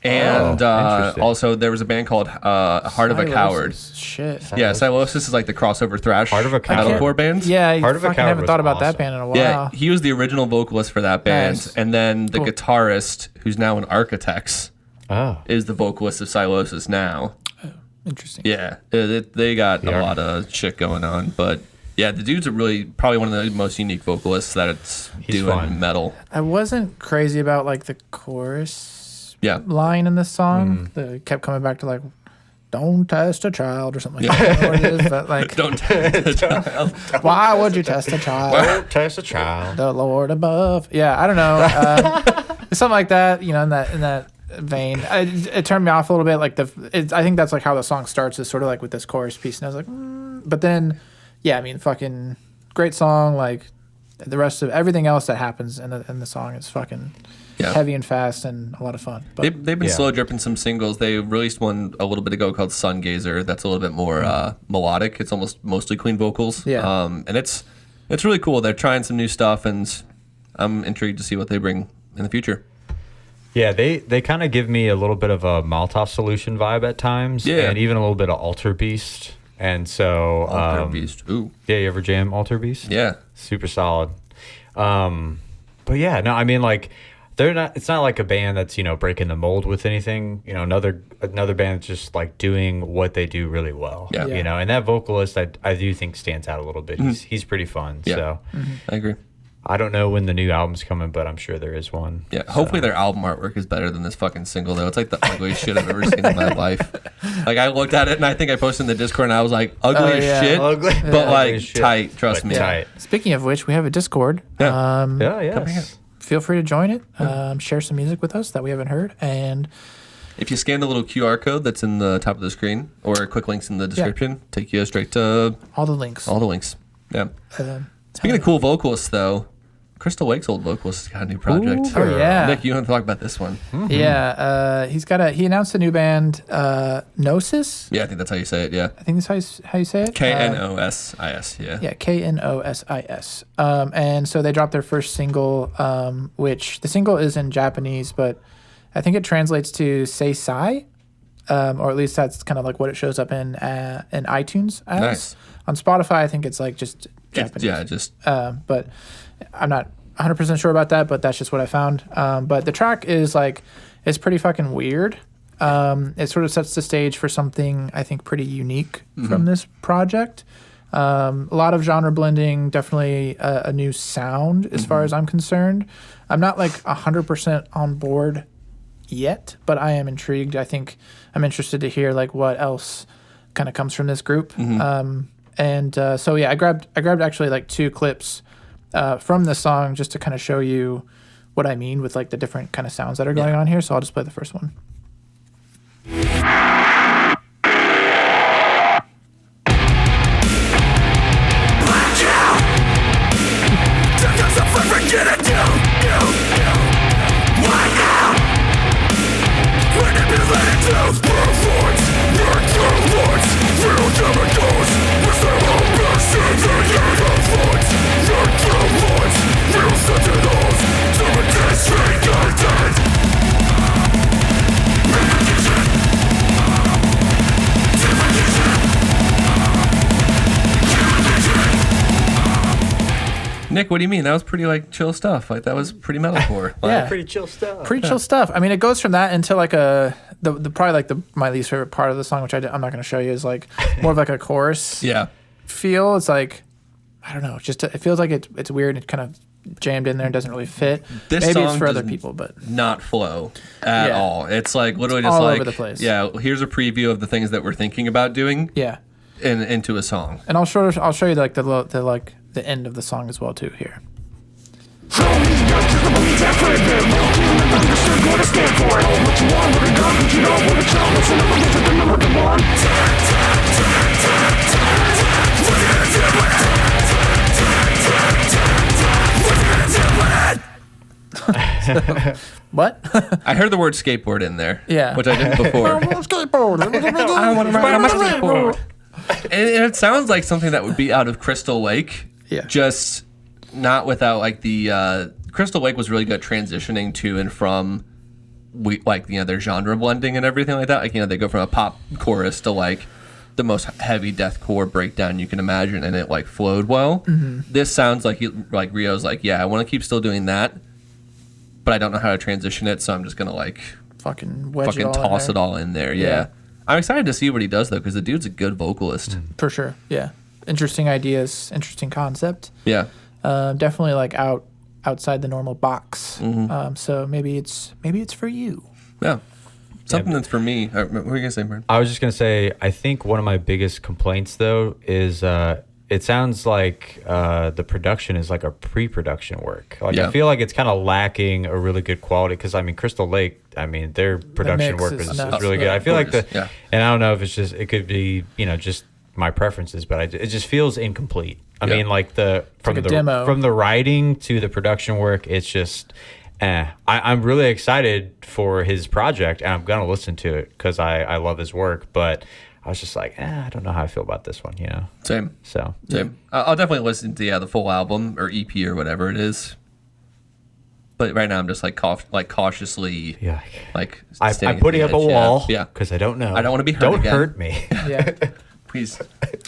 And interesting. also there was a band called Heart of a Coward. Shit. Yeah, Silosis is like the crossover thrash Heart of a Coward. metalcore band. Yeah, you Heart of a fucking Coward haven't was thought about awesome. that band in a while. Yeah, he was the original vocalist for that band. Nice. And then the Cool. guitarist, who's now in Architects, Oh. is the vocalist of Silosis now. Interesting. Yeah, they got a lot of shit going on. But yeah, the dude's probably one of the most unique vocalists that it's He's doing fun. metal. I wasn't crazy about like the chorus Yeah. line in this song. It kept coming back to like don't test a child or something like that. I don't know what it is, but like, Don't test a child. why would you test a child? Don't test a child. The Lord above. Yeah, I don't know. Something like that, in that vein. It turned me off a little bit. Like I think that's like how the song starts, is sort of like with this chorus piece, and I was like, but then, yeah, I mean, fucking great song. Like the rest of everything else that happens in the song is fucking heavy and fast and a lot of fun. But They've been slow dripping some singles. They released one a little bit ago called Sun Gazer. That's a little bit more melodic. It's almost mostly clean vocals. Yeah. And it's really cool. They're trying some new stuff, and I'm intrigued to see what they bring in the future. Yeah, they kind of give me a little bit of a Molotov Solution vibe at times, and even a little bit of Alter Beast. And so, Alter Beast. Ooh. Yeah, you ever jam Alter Beast? Yeah. Super solid. But yeah, no, I mean, like, they're not. It's not like a band that's breaking the mold with anything. Another band that's just like doing what they do really well. Yeah. And that vocalist, I do think stands out a little bit. He's pretty fun. Yeah. So I agree. I don't know when the new album's coming, but I'm sure there is one. Yeah, hopefully their album artwork is better than this fucking single, though. It's like the ugliest shit I've ever seen in my life. Like, I looked at it, and I think I posted in the Discord, and I was like, ugly as shit, Ugly. but like Ugly as shit, tight, trust but me. tight. speaking of which, we have a Discord. Yeah. Yes. Feel free to join it. Share some music with us that we haven't heard, and If you scan the little QR code that's in the top of the screen, or quick links in the description, take you straight to all the links. all the links. Yeah. Speaking of cool vocalists, though, Crystal Wake's old vocalist has got a new project. Oh, yeah. Nick, you want to talk about this one? Yeah, he announced a new band, Knosis. Yeah, I think that's how you say it, yeah. I think that's how you say it. Knosis, yeah. Yeah, Knosis. And so they dropped their first single, which the single is in Japanese, but I think it translates to Seisai, or at least that's kind of like what it shows up in iTunes as. Nice. On Spotify, I think it's like just Japanese. Yeah, just... But I'm not 100% sure about that, but that's just what I found. But the track is like, it's pretty fucking weird. It sort of sets the stage for something I think pretty unique from this project. A lot of genre blending, definitely a new sound as far as I'm concerned. I'm not like 100% on board yet, but I am intrigued. I think I'm interested to hear like what else kind of comes from this group. So yeah, I grabbed actually like 2 clips from the song just to kind of show you what I mean with like the different kind of sounds that are going on here. So I'll just play the first one. Nick, what do you mean? That was pretty like chill stuff. Like that was pretty metalcore. Yeah. Pretty chill stuff. Pretty chill stuff. I mean, it goes from that into like the probably like my least favorite part of the song, which I'm not going to show you, is like more of like a chorus Yeah. feel. It's like, I don't know, it feels like it's weird and kind of jammed in there and doesn't really fit. This Maybe it's song for other does people, but not flow at all. It's like literally just all like over the place. Yeah, here's a preview of the things that we're thinking about doing yeah. into a song. And I'll show you like the end of the song as well too here. What? I heard the word skateboard in there. Yeah. Which I didn't before. I want to ride on my skateboard. And it sounds like something that would be out of Crystal Lake. Yeah. Just not without like the Crystal Lake was really good at transitioning to and from their genre blending and everything like that. Like, they go from a pop chorus to like the most heavy deathcore breakdown you can imagine, and it like flowed well. This sounds like Rio's like, yeah, I want to keep still doing that, but I don't know how to transition it, so I'm just gonna like fucking toss it all in there. Yeah. I'm excited to see what he does though, because the dude's a good vocalist. For sure. Yeah. Interesting ideas, interesting concept. Yeah. Definitely like outside the normal box. So maybe it's for you. Yeah. Something that's for me. What were you gonna say, Bryan? I was just gonna say, I think one of my biggest complaints though is it sounds like the production is like a pre-production work. Like I feel like it's kind of lacking a really good quality because I mean Crystal Lake, I mean their production work is really good. I feel like and I don't know if it's just it could be just my preferences, but it just feels incomplete. I mean like from the writing to the production work, it's just. I'm really excited for his project, and I'm gonna listen to it because I love his work. But I was just like, I don't know how I feel about this one. Same. So same. I'll definitely listen to the full album or EP or whatever it is. But right now I'm just like cautiously. Yeah. Like I'm putting up a wall. Yeah. Because I don't know. I don't want to be hurt. Don't again. hurt me. Yeah. Please.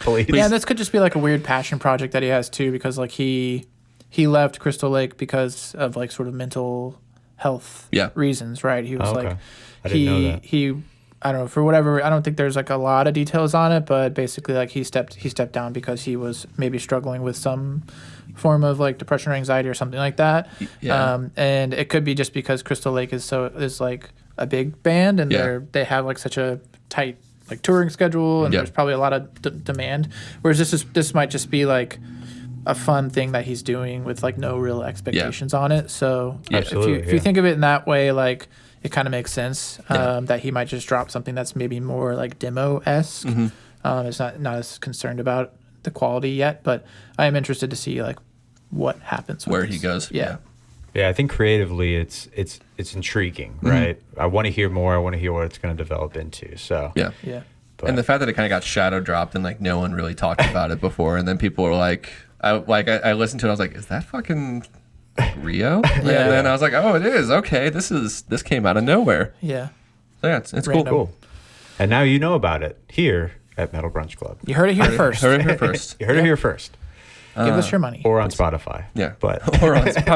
Yeah, and this could just be like a weird passion project that he has too, because like he left Crystal Lake because of like sort of mental health reasons, right? He was like, I didn't know that. He I don't know, for whatever, I don't think there's like a lot of details on it, but basically like he stepped down because he was maybe struggling with some form of like depression or anxiety or something like that. Yeah. And it could be just because Crystal Lake is like a big band and they have like such a tight like touring schedule and there's probably a lot of demand. Whereas this might just be like a fun thing that he's doing with like no real expectations on it. So if you think of it in that way, like it kind of makes sense that he might just drop something that's maybe more like demo-esque. It's not as concerned about the quality yet, but I am interested to see like what happens with where this. he goes. Yeah, I think creatively it's intriguing, right? I want to hear more. I want to hear what it's going to develop into. So yeah. And the fact that it kind of got shadow dropped and like no one really talked about it before, and then people were like, I listened to it, I was like, is that fucking Rio? And then I was like, oh, it is. Okay, this came out of nowhere. Yeah. So yeah, it's cool. And now you know about it here at Metal Brunch Club. You heard it here first. Heard it here first. You heard it here first. Give us your money. Or on Spotify. Yeah. But or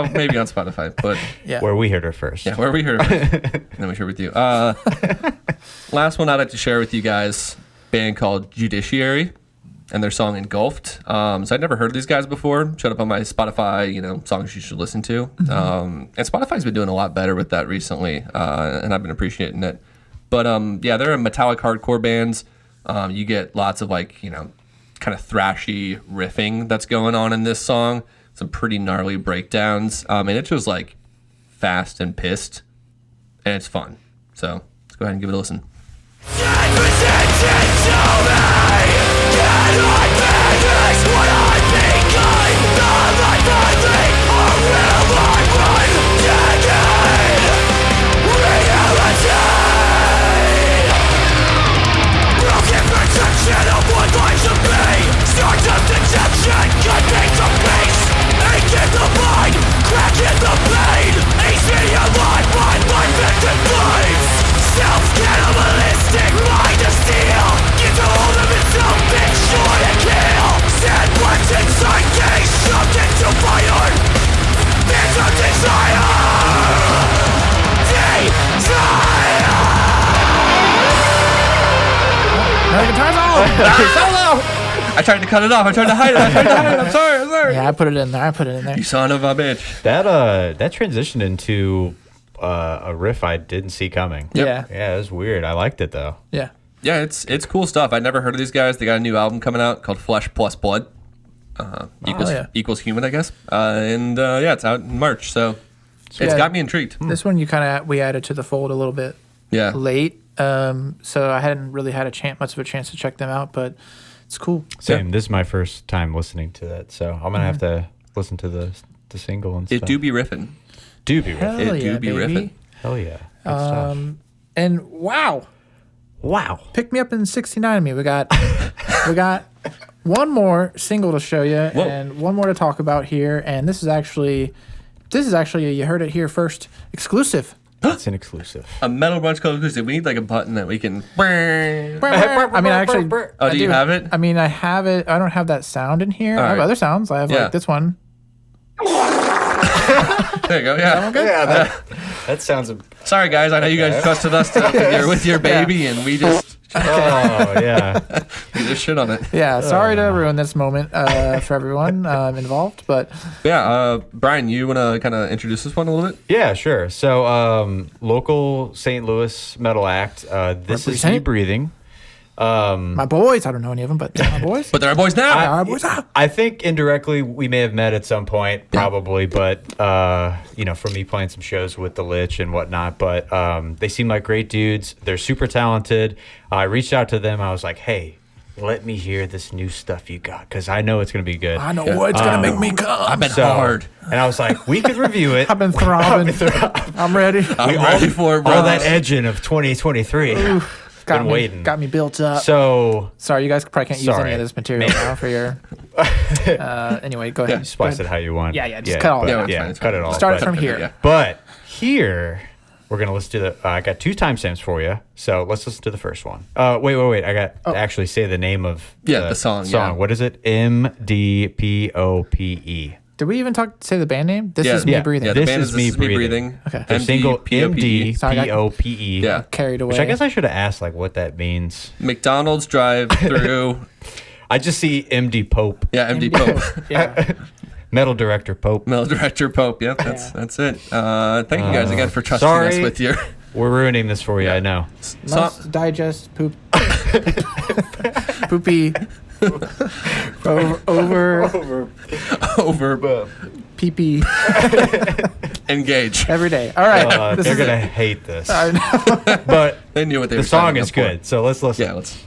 maybe on Spotify, but where we heard it first. Yeah, where we heard it first. And then we share with you. Last one I'd like to share with you guys, band called Judiciary. And their song Engulfed. So I'd never heard of these guys before. Showed up on my Spotify, songs you should listen to. And Spotify's been doing a lot better with that recently, and I've been appreciating it. But they're a metallic hardcore bands. You get lots of like, kind of thrashy riffing that's going on in this song. Some pretty gnarly breakdowns. And it's just like fast and pissed, and it's fun. So let's go ahead and give it a listen. Self-cannibalistic mind of steel. Get a hold of itself, bitch, sure to kill. Sandworms inside gaze, shoved into fire. It's a desire. No guitars on. I tried to cut it off. I tried to hide it. I'm sorry. Yeah, I put it in there. You son of a bitch. That transitioned into a riff I didn't see coming. Yeah. Yeah, it was weird. I liked it though. Yeah. Yeah, it's cool stuff. I'd never heard of these guys. They got a new album coming out called Flesh Plus Blood. Equals human, I guess. It's out in March. So it's got me intrigued. This one we added to the fold a little bit late. So I hadn't really had much of a chance to check them out, but it's cool. Same. This is my first time listening to that, so I'm gonna have to listen to the single and stuff. It do be riffing. Riffing. Hell yeah. Good stuff. And wow. Pick me up in 69 me. We got one more single to show you and one more to talk about here, and this is actually you heard it here first, exclusive. It's an exclusive. A Metal Brunch Club exclusive. We need like a button that we can. I mean, I actually. Oh, do you have it? I mean, I have it. I don't have that sound in here. I have other sounds. I have like this one. There you go. Yeah. That one good? That sounds. Sorry, guys. I know you guys trusted us with your baby, and we just Oh yeah. threw this shit on it. Yeah, sorry to ruin this moment for everyone involved, but Yeah, Bryan, you want to kind of introduce this one a little bit? Yeah, sure. So, local St. Louis metal act. This is Me Represent. Breathing. my boys, I don't know any of them, but they're my boys. But they're our boys now. Our boys are. I think indirectly we may have met at some point, probably, but from me playing some shows with the Lich and whatnot. But they seem like great dudes. They're super talented. I reached out to them. I was like, "Hey, let me hear this new stuff you got, because I know it's gonna be good." I know what's gonna make me come. I've been So- hard. And I was like, "We could review it." I've been throbbing. I'm ready. I'm ready for it, all bro. that edging of 2023. Got Been me, waiting. got me built up. So Sorry, you guys probably can't use Sorry. any of this material now for your. Anyway, go ahead. splice it how you want. Yeah, just cut all but- that out. Yeah, It's cut fine. it all. Start it but- from here. Yeah. But here, we're gonna listen to the. I got 2 timestamps for you, so let's listen to the first one. Wait. I got to actually say the name of the song. Yeah. What is it? MDPOPE. Did we even say the band name? This Yeah. is me Yeah. breathing. Yeah, the This band is is Me This Is Me Breathing. Breathing. Okay. The single MDPOPE. MDPOPE. Yeah. Carried away. Which I guess I should have asked like what that means. McDonald's drive-through. I just see MD Pope, Yeah, MD Pope. Yeah. metal director Pope. Metal Director Pope. Yep, that's it. Thank you guys again for trusting us sorry. with your We're ruining this for you. I know. Must digest poop. Poopy. over over pee pee engage. every day. All right. This They're is gonna it. hate this, I know. but They knew what they the were song signing is up for. good. So let's listen. Yeah, let's.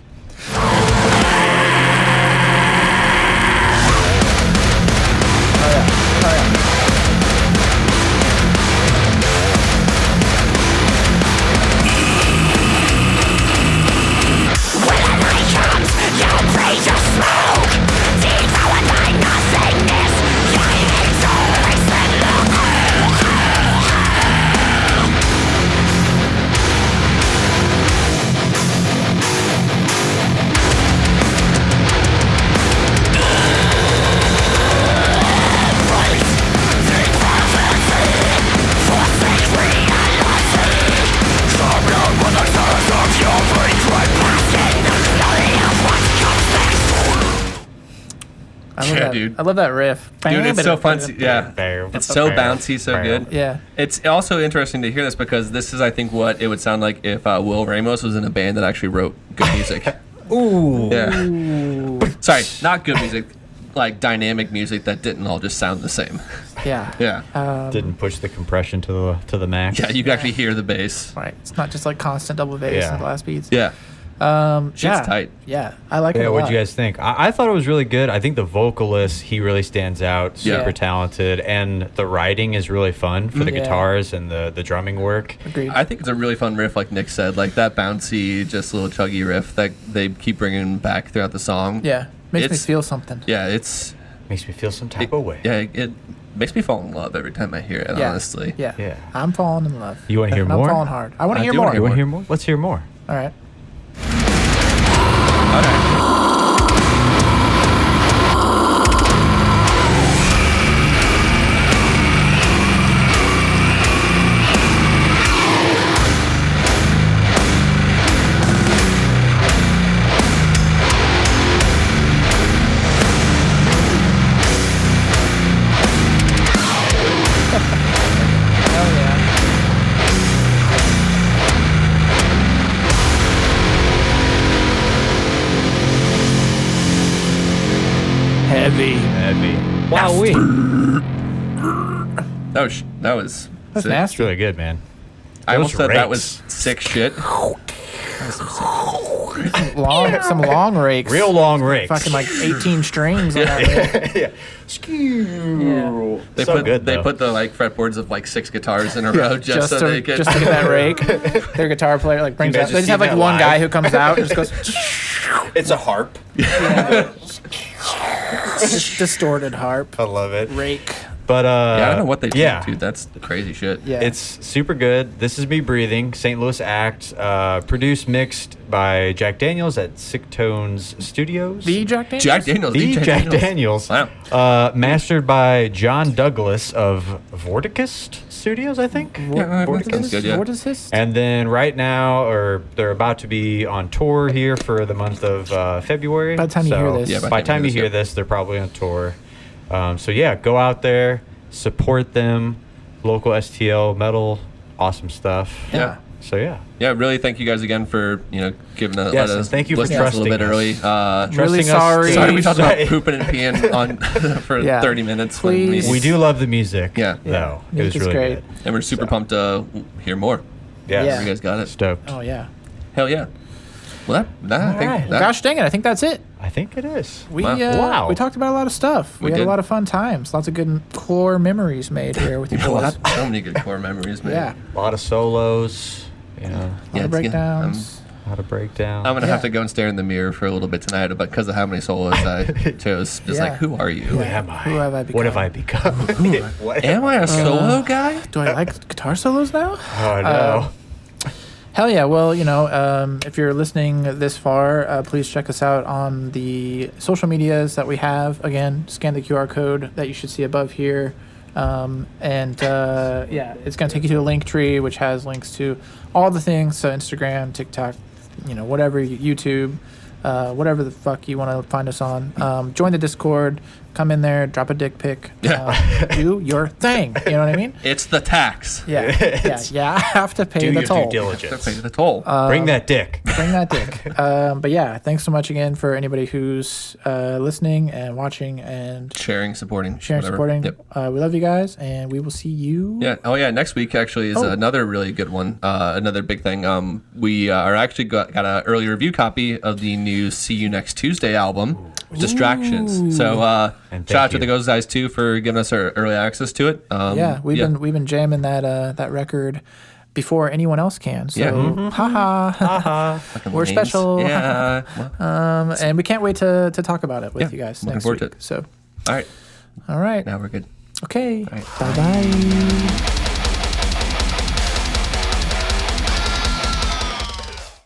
Yeah, dude. I love that riff. Dude, it's so fun. Yeah, it's so bouncy, so good. Yeah. It's also interesting to hear this because this is, I think, what it would sound like if Will Ramos was in a band that actually wrote good music. Ooh. Yeah. Sorry, not good music, like dynamic music that didn't all just sound the same. Yeah. Yeah. Didn't push the compression to the max. Yeah, you can actually hear the bass. Right. It's not just like constant double bass Yeah. and blast beats. Yeah. Shit's tight. Yeah. I like it Yeah, a lot. what'd you guys think? I thought it was really good. I think the vocalist, he really stands out, super Yeah. talented, and the writing is really fun for the Yeah. guitars and the drumming work. Agreed. I think it's a really fun riff, like Nick said, like that bouncy, just little chuggy riff that they keep bringing back throughout the song. Yeah. Makes me It's- feel something. Yeah, it's Makes me feel some type of way. yeah, it makes me fall in love every time I hear it. Yeah. Honestly. Yeah. Yeah. I'm falling in love. You wanna hear And more? I'm falling hard. I want to I hear do more. wanna You want to hear more? Let's hear more. All right. Hell yeah. Heavy. Heavy. Wow, That was That's sick. nasty. It's really good, man. I almost Those said that rakes. was sick shit. Some long rakes. Real long rakes. Fucking like 18 strings on that rake. yeah. They So put good, they though. put the like fretboards of like 6 guitars in a row just so to, they could. just to get that rake. Their guitar player like brings You out. guys They just just have seen like that one live? guy who comes out and just goes It's a harp. distorted harp I love it. rake. But Yeah, I don't know what they do, yeah. dude. That's crazy shit. Yeah. It's super good. This is Me Breathing, St. Louis act, produced, mixed by Jack Daniels at Sick Tones Studios. The Jack Daniels? Jack Daniels. The DJ Jack Daniels. Wow. Mastered by John Douglas of Vorticist Studios, I think. Yeah, that sounds good, yeah. What is this? And then right now, or they're about to be on tour here for the month of February. By the time you hear this. Yeah, by the time you hear this, they're probably on tour. So yeah, go out there, support them. Local STL metal, awesome stuff. Yeah. So yeah. Yeah, really thank you guys again for, giving us, Yes, let and us thank you for listen to us a little bit trusting us. early. Really Trusting us sorry. to- Sorry we talked about say- pooping and peeing on for Yeah. 30 minutes. Please. We do love the music. Yeah. Though. It Music was is really great. good. And we're super pumped to hear more. Yes. Yeah. You guys got it. Stoked. Oh, yeah. Hell yeah. Well, I think right. that, Gosh dang it. I think that's it. I think it is. We Wow. we talked about a lot of stuff. We We had did. a lot of fun times. Lots of good core memories made here with you boys. so many good core memories, man. Yeah. A lot of solos. You know, A lot Yeah, of it's- breakdowns. a lot of breakdown. I'm gonna have Yeah. to go and stare in the mirror for a little bit tonight, but because of how many solos I chose, just Yeah. like, who are you? Who am I? Who have I What have become? I become? What Am I a solo guy? Do I like guitar solos now? Oh no. Hell yeah. Well, if you're listening this far, please check us out on the social medias that we have. Again, scan the QR code that you should see above here. Yeah, it's going to take you to a link tree, which has links to all the things. So Instagram, TikTok, whatever, YouTube, whatever the fuck you want to find us on. Join the Discord. Come in there, drop a dick pic. Do your thing. You know what I mean? It's the tax. Yeah. Yeah. I have to pay Do the your toll. due To diligence. pay the toll. Bring that dick. Bring that dick. But yeah, thanks so much again for anybody who's listening and watching and sharing, supporting, sharing, whatever. supporting. Yep. We love you guys, and we will see you. Yeah. Oh, yeah. Next week actually is another really good one. Another big thing. We are actually got an early review copy of the new See You Next Tuesday album, Distractions. So And shout out thank to the you. Ghost Eyes too for giving us our early access to it. Yeah, we've been jamming that record before anyone else can. So Yeah. haha, Fucking we're lames. special. Yeah. Well, and we can't wait to talk about it with Yeah, you guys looking next forward week. to it. So all right. all right, Now we're good. okay, right. bye bye.